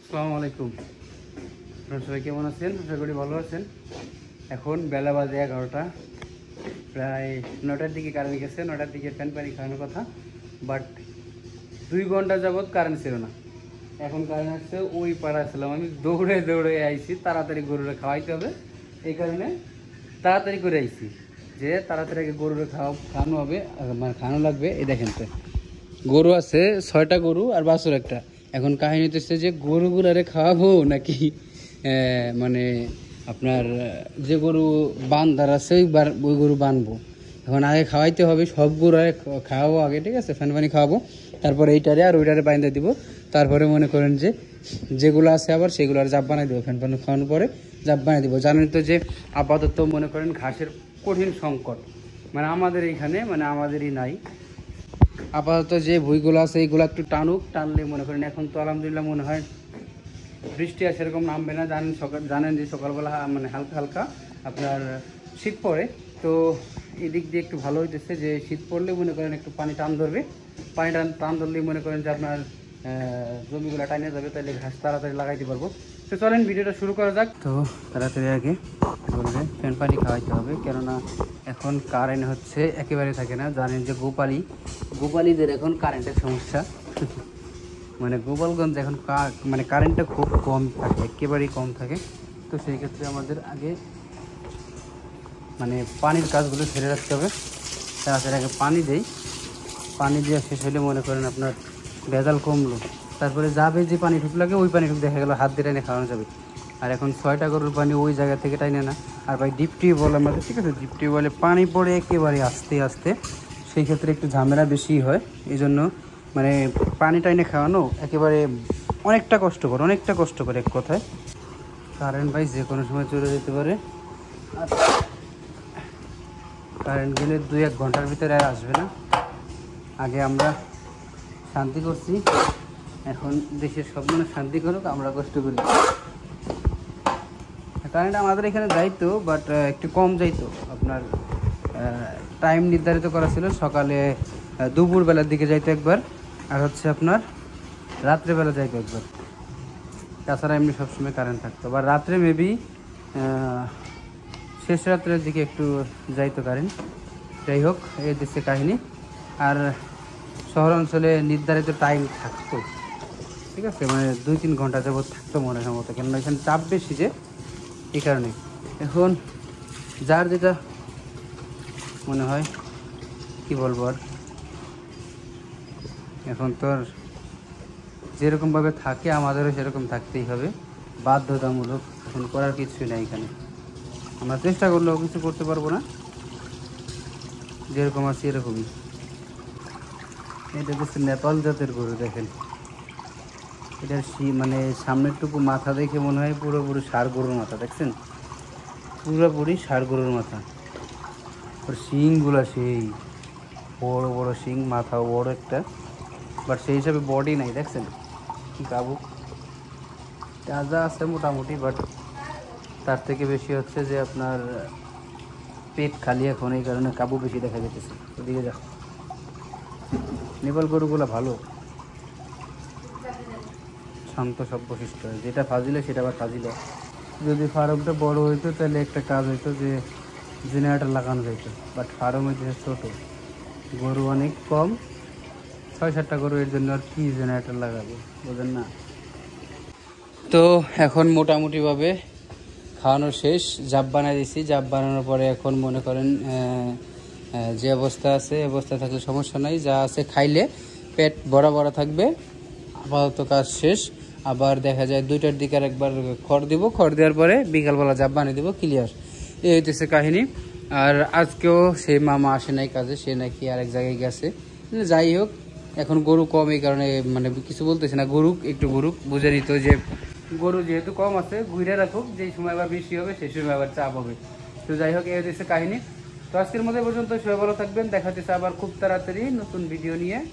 আসসালামু আলাইকুম। আপনারা সবাই কেমন আছেন? আশা করি ভালো আছেন। এখন বেলা বাজে 11টা, প্রায় 9টার দিকে কারেন্ট গেছে। 9টার দিকে ফ্যান পানি খাওয়ানোর কথা, বাট 2 ঘন্টা যাবৎ কারেন্ট ছিল না। এখন কারেন্ট আসছে, ওই পাড়া ছিলাম আমি, দৌড়ে দৌড়ে আইছি, তাড়াতাড়ি গরুরে খাওয়াইতে হবে। এই কারণে তাড়াতাড়ি করে আইছি যে তাড়াতাড়ি আগে গরুরে খাওয়ানো হবে, মানে খাওয়ানো লাগবে। এই দেখেন তো, গরু আছে 6টা গরু আর বাছুর একটা। এখন কাহিনী হচ্ছে যে গরুগুলারে খাওয়াবো নাকি মানে আপনার যে গরু বান্ধার আছে ওই গরু বানবো। এখন আগে খাওয়াইতে হবে, সব গরু আগে খাওয়াবো আগে, ঠিক আছে? ফ্যান পানি খাওয়াবো, তারপরে এইটারে আর ওইটারে বাইন্দা দিব। তারপরে মনে করেন যে যেগুলো আছে আবার সেগুলো আর জাপ বানাই দেবো। ফ্যান পানি খাওয়ানোর পরে জাপ বানাই দেবো। জানেন তো যে আপাতত মনে করেন ঘাসের কঠিন সংকট, মানে আমাদের এইখানে, মানে আমাদেরই নাই। আপাতত যে ভুঁইগুলো আছে এইগুলো একটু টানলে মনে করেন, এখন তো আলহামদুলিল্লাহ মনে হয় বৃষ্টি আর সেরকম নামবে না। জানেন যে সকালবেলা মানে হালকা হালকা আপনার শীত পড়ে, তো এদিক দিয়ে একটু ভালো হইতেছে যে শীত পড়লে মনে করেন একটু পানি টান ধরবে। পানি টান ধরলেই মনে করেন যে আপনার জমিগুলো টাইনে যাবে, তাহলে ঘাস তাড়াতাড়ি লাগাইতে পারবো। তো চলেন ভিডিওটা শুরু করা যাক। তো তাড়াতাড়ি আগে বলবে ফ্যান পানি খাওয়াইতে হবে, কেননা এখন কারেন্ট হচ্ছে একেবারে থাকে না। জানেন যে গোপালীদের এখন কারেন্টের সমস্যা মানে গোপালগঞ্জ এখন মানে কারেন্টটা খুব কম থাকে, একেবারেই কম থাকে। তো সেই ক্ষেত্রে আমাদের আগে মানে পানির কাজগুলো ছেড়ে রাখতে হবে। তাড়াতাড়ি আগে পানি পানি দিয়ে শেষ হলে মনে করেন আপনার ভেজাল কমলো, তারপরে যাবে যে পানি ঠুক লাগে ওই পানি ঠুক দেখা গেলো হাত দিয়ে টাইনে খাওয়ানো যাবে। আর এখন 6টা গরুর পানি ওই জায়গা থেকে টাইনে না। আর ভাই ডিপ টিউবওয়েল আমাদের, ঠিক আছে, ডিপ টিউবওয়েলে পানি পড়ে একেবারে আস্তে আস্তে, সেই ক্ষেত্রে একটু ঝামেলা বেশি হয়। এই জন্য মানে পানি টাইনে খাওয়ানো একেবারে অনেকটা কষ্টকর এক কথায়। কারেন্ট ভাই যে কোনো সময় চলে যেতে পারে, আর কারেন্ট গেলে 2-1 ঘন্টার ভিতরে আর আসবে না। আগে আমরা শান্তি করছি, এখন দেশের সব মানুষ শান্তি করুক, আমরা কষ্ট করি। কারেন্ট আমাদের এখানে যাইতো, বাট একটু কম যাইতো। আপনার টাইম নির্ধারিত করা ছিল, সকালে দুপুরবেলার দিকে যাইতো একবার, আর হচ্ছে আপনার রাত্রেবেলা যাইতো একবার। তাছাড়া এমনি সবসময় কারেন্ট থাকতো, বা রাত্রে মেবি শেষ রাত্রের দিকে একটু যাইতো কারেন্ট। যাই হোক, এই দেশে কাহিনী। আর শহর অঞ্চলে নির্ধারিত টাইম থাকতো, ঠিক আছে, মানে 2-3 ঘন্টা যাবত থাকতো মনে হয় মতো, কেননা এখানে চাপ বেশি যে, এই কারণে। এখন যার যেটা মনে হয়, কি বলবো আর, এখন তো আর যেরকমভাবে থাকে আমাদেরও সেরকম থাকতেই হবে, বাধ্যতামূলক। এখন করার কিছুই নেই এখানে, আমরা চেষ্টা করলেও কিছু করতে পারবো না। যেরকম আছে এরকমই। এটা হচ্ছে নেপাল জাতের গরু, দেখেন এটার মানে সামনেরটুকু মাথা দেখে মনে হয় পুরোপুরি ষাঁড় গরুর মাথা, দেখছেন? পুরোপুরি ষাঁড় গরুর মাথা। ওর শিংগুলো সেই বড় বড় শিং, মাথা বড় একটা, বাট সেই হিসাবে বডি নাই, দেখছেন কি কাবু। তাজা আছে মোটামুটি, বাট তার থেকে বেশি হচ্ছে যে আপনার পেট খালি এখন, এই কারণে কাবু বেশি দেখা যেতেছে। ওদিকে যা, নেপাল গরুগুলো ভালো, শান্ত সভ্যশিষ্ট। যেটা ফাজিলে সেটা আবার ফাজিলে। যদি ফার্মটা বড় হইতো তাহলে একটা কাজ হইতো যে জেনারেটর লাগানো যাইতো, বাট ফার্ম হইতে ছোটো, গরু অনেক কম, 6-7টা গরু, এর জন্য আর কি জেনারেটর লাগাবে, বোঝেন না? তো এখন মোটামুটিভাবে খাওয়ানো শেষ, জাপ বানিয়ে দিয়েছি। জাপ বানানোর পরে এখন মনে করেন যে অবস্থা আছে, অবস্থা থাকলে সমস্যা নাই, যা আছে খাইলে পেট ভরা থাকবে। আপাতত কাজ শেষ। আবার দেখা যায় 2টার দিকে আর একবার খড় দিব, খড় দেওয়ার পরে বিকালবেলা জাপ বানিয়ে দেবো, ক্লিয়ার। এই হইতেছে কাহিনী। আর আজকেও সেই মামা আসে নাই কাজে, সে নাকি আরেক জায়গায় গেছে। যাই হোক, এখন গরু কম, এই কারণে মানে কিছু বলতেছে না। গরুক বুঝে নিত যে গরু যেহেতু কম আছে, ঘুরে রাখুক, যেই সময় আবার বৃষ্টি হবে সেই সময় আবার চাপ হবে। তো যাই হোক, এই হচ্ছে কাহিনী। তো আজকের মধ্যে পর্যন্ত সবাই ভালো থাকবেন, দেখা হচ্ছে আবার খুব তাড়াতাড়ি নতুন ভিডিও নিয়ে।